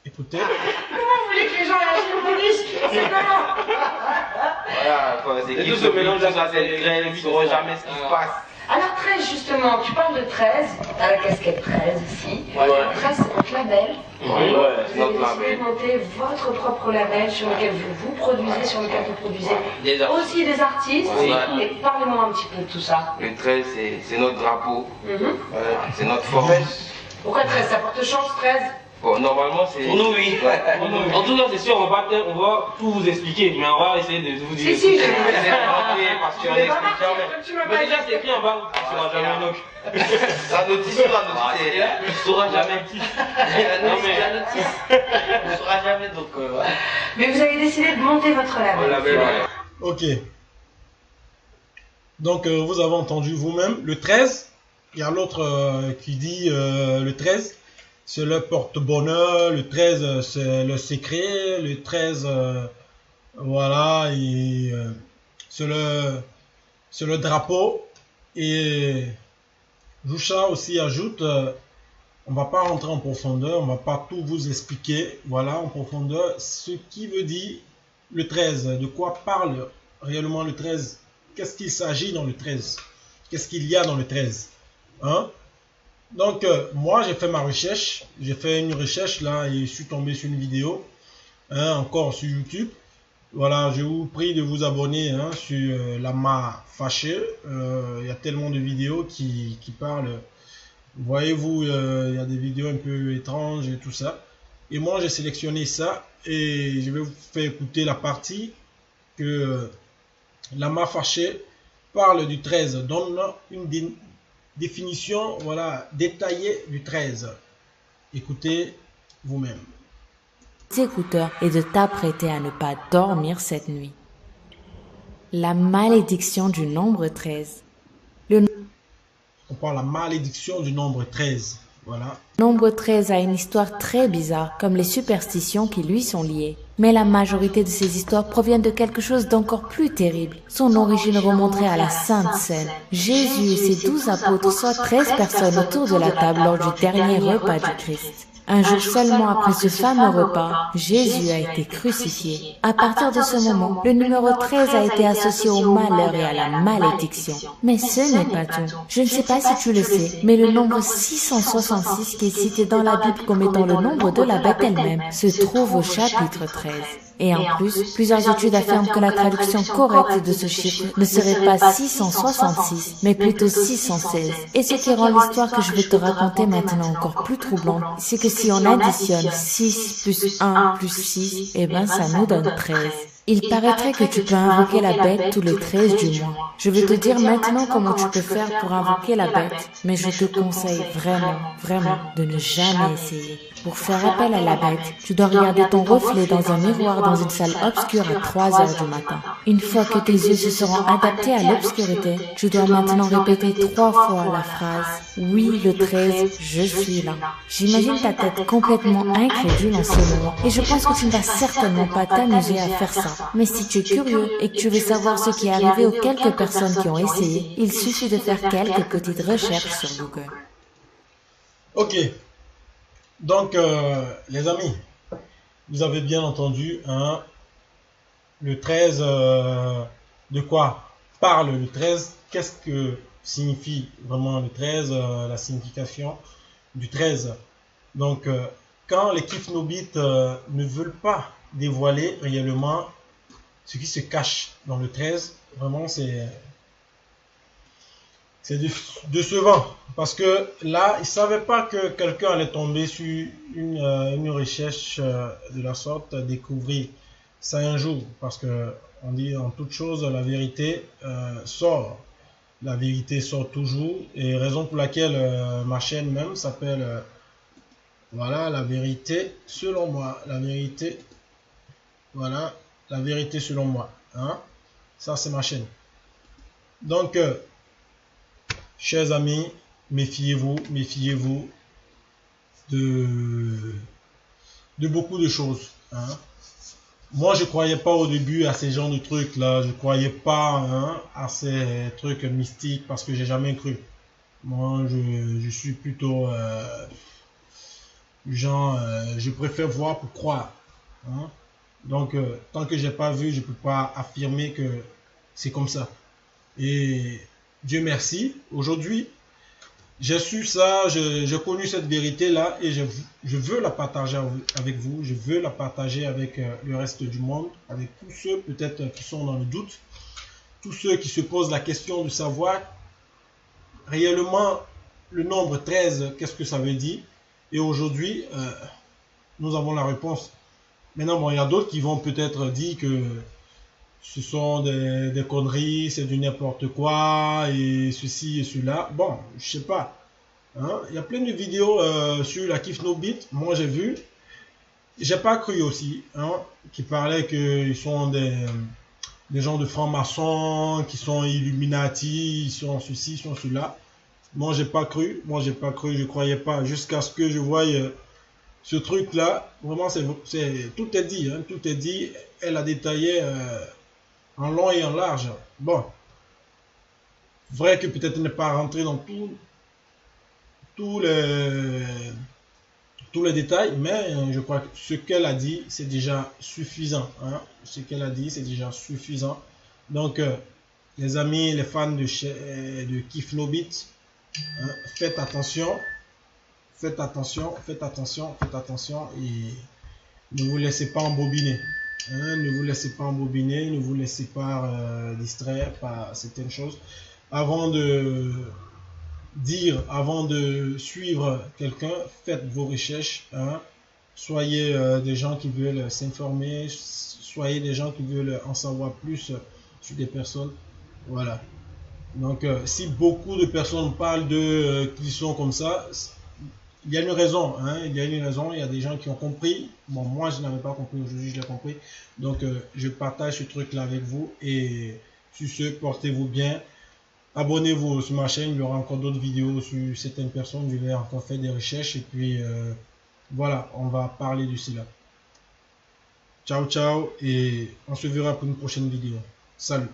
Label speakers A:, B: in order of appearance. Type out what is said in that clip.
A: Écoutez.
B: Comment vous voulez que les gens réagissent au bonus? C'est comment?
C: Voilà, c'est qu'il se mélange dans cette grève, ils ne sauront jamais ce qui se passe.
B: Alors 13 justement, tu parles de 13, t'as la casquette 13 ici.
C: Ouais.
B: 13 c'est notre label.
C: Ouais, c'est
B: Vous avez
C: notre
B: décidé
C: label.
B: de monter votre propre label sur lequel vous produisez, sur lequel vous produisez
C: Des artistes.
B: aussi des artistes.
C: Ouais.
B: Et parlez-moi un petit peu de tout ça.
C: Le 13, c'est notre drapeau,
B: Mhm.
C: c'est notre force.
B: Pourquoi 13? Ça porte chance 13?
C: Bon, normalement, c'est.
D: Pour nous, oui.
C: Ouais.
D: En tout cas, c'est sûr, on va tout vous expliquer, mais on va essayer de vous dire.
B: Si,
C: C'est inventé parce qu'on explique jamais.
D: Mais déjà, c'est écrit en bas, tu ne sauras jamais donc.
C: La notice, la notice,
D: Tu ne sauras jamais.
C: Non, mais.
E: On ne saura jamais, donc voilà.
B: Mais vous avez décidé de monter votre
C: On
B: label.
C: l'avait.
A: Ok. Donc, vous avez entendu vous-même. Le 13, il y a l'autre qui dit le 13, c'est le porte-bonheur. Le 13, c'est le secret. Le 13, voilà, c'est le drapeau. Et Joucha aussi ajoute, on va pas rentrer en profondeur, on va pas tout vous expliquer, voilà, en profondeur, ce qui veut dire le 13, de quoi parle réellement le 13, qu'est-ce qu'il s'agit dans le 13, qu'est-ce qu'il y a dans le 13, hein? Donc, moi, j'ai fait ma recherche, j'ai fait une recherche là et je suis tombé sur une vidéo, hein, encore sur YouTube. Voilà, je vous prie de vous abonner hein, sur Lama Fâché. Il y a tellement de vidéos qui parlent. Voyez-vous, il y a des vidéos un peu étranges et tout ça. Et moi, j'ai sélectionné ça et je vais vous faire écouter la partie que Lama Fâché parle du 13. Donne une définition voilà, détaillée du 13. Écoutez vous-même.
F: Écouteurs et de t'apprêter à ne pas dormir cette nuit. La malédiction du nombre 13.
A: On parle de la malédiction du nombre 13. Voilà.
F: Le nombre 13 a une histoire très bizarre, comme les superstitions qui lui sont liées. Mais la majorité de ces histoires proviennent de quelque chose d'encore plus terrible. Son origine remonterait à la Sainte Seine. Jésus et ses 12 apôtres, soit 13 personnes autour de la table lors du dernier repas du Christ. Un jour seulement après ce fameux repas, Jésus a été crucifié. À partir de ce moment, le numéro 13 a été associé au malheur et à la malédiction. Mais ce n'est pas tout. Je ne sais pas si tu le sais, mais le nombre 666 qui est cité dans la Bible comme étant le nombre de la bête elle-même se trouve au chapitre 13. Et en plus, plusieurs études affirment que la traduction correcte de ce chiffre ne serait pas 666, mais plutôt 616. Et ce qui rend l'histoire que je vais te raconter maintenant encore plus troublante, c'est que si on additionne 6 plus 1 plus 6, eh ben ça nous donne 13. Il paraîtrait que tu peux invoquer la bête tous les 13 du mois. Je vais te dire maintenant comment tu peux faire pour invoquer la bête, mais je te conseille vraiment de ne jamais essayer. Pour faire appel à la bête, tu dois regarder ton reflet dans un miroir dans une salle obscure à 3 heures du matin. Une fois que tes yeux se seront adaptés à l'obscurité, tu dois maintenant répéter 3 fois la phrase « Oui, le 13, je suis là ». J'imagine ta tête complètement incrédule en ce moment, et je pense que tu ne vas certainement pas t'amuser à faire ça. Mais si tu es curieux et que tu veux savoir ce qui est arrivé aux quelques personnes qui ont essayé, il suffit de faire quelques petites recherches sur Google.
A: Ok. Donc, les amis, vous avez bien entendu, hein, le 13, de quoi parle le 13, qu'est-ce que signifie vraiment le 13, la signification du 13. Donc, quand les Kifnobites ne veulent pas dévoiler réellement ce qui se cache dans le 13, vraiment c'est décevant. Parce que là, ils ne savaient pas que quelqu'un allait tomber sur une recherche de la sorte, découvrir ça un jour. Parce que on dit en toute chose, la vérité sort. La vérité sort toujours. Et raison pour laquelle ma chaîne même s'appelle voilà, la vérité selon moi. La vérité, voilà, la vérité selon moi. Hein? Ça, c'est ma chaîne. Donc, chers amis, méfiez-vous de beaucoup de choses. Hein. Moi, je croyais pas au début à ces genres de trucs là. Je croyais pas hein, à ces trucs mystiques parce que j'ai jamais cru. Moi, je suis plutôt Du genre, je préfère voir pour croire. Hein. Donc, tant que j'ai pas vu, je peux pas affirmer que c'est comme ça. Et Dieu merci, aujourd'hui, j'ai su ça, j'ai connu cette vérité-là et je veux la partager avec vous, je veux la partager avec le reste du monde, avec tous ceux peut-être qui sont dans le doute, tous ceux qui se posent la question de savoir réellement le nombre 13, qu'est-ce que ça veut dire. Et aujourd'hui, nous avons la réponse. Maintenant, bon, il y a d'autres qui vont peut-être dire que ce sont des conneries, c'est du n'importe quoi, et ceci et cela. Bon, je sais pas. Hein? Il y a plein de vidéos sur la Kif No Beat. Moi, j'ai vu. J'ai pas cru aussi. Hein, qui parlaient qu'ils sont des gens de francs-maçons, qui sont Illuminati, ils sont ceci, ils sont cela. Moi, j'ai pas cru. Moi, j'ai pas cru. Je croyais pas. Jusqu'à ce que je voie ce truc-là. Vraiment, tout est dit. Hein, tout est dit. Elle a détaillé en long et en large. Bon, vrai que peut-être n'est pas rentré dans tous les détails, mais je crois que ce qu'elle a dit, c'est déjà suffisant. Hein. Ce qu'elle a dit, c'est déjà suffisant. Donc, les amis, les fans de Kif No Beat, hein, faites attention. Faites attention, faites attention, faites attention et ne vous laissez pas embobiner. Hein, ne vous laissez pas embobiner, ne vous laissez pas distraire par certaines choses. Avant de avant de suivre quelqu'un, faites vos recherches. Hein. Soyez des gens qui veulent s'informer, soyez des gens qui veulent en savoir plus sur des personnes. Voilà. Donc, si beaucoup de personnes parlent qui sont comme ça, il y a une raison, hein, il y a une raison, il y a des gens qui ont compris. Bon, moi, je n'avais pas compris, aujourd'hui, je l'ai compris. Donc, je partage ce truc-là avec vous. Et sur ce, portez-vous bien. Abonnez-vous sur ma chaîne, il y aura encore d'autres vidéos sur certaines personnes. Je vais encore faire des recherches. Et puis, voilà, on va parler de cela. Ciao, ciao. Et on se verra pour une prochaine vidéo. Salut.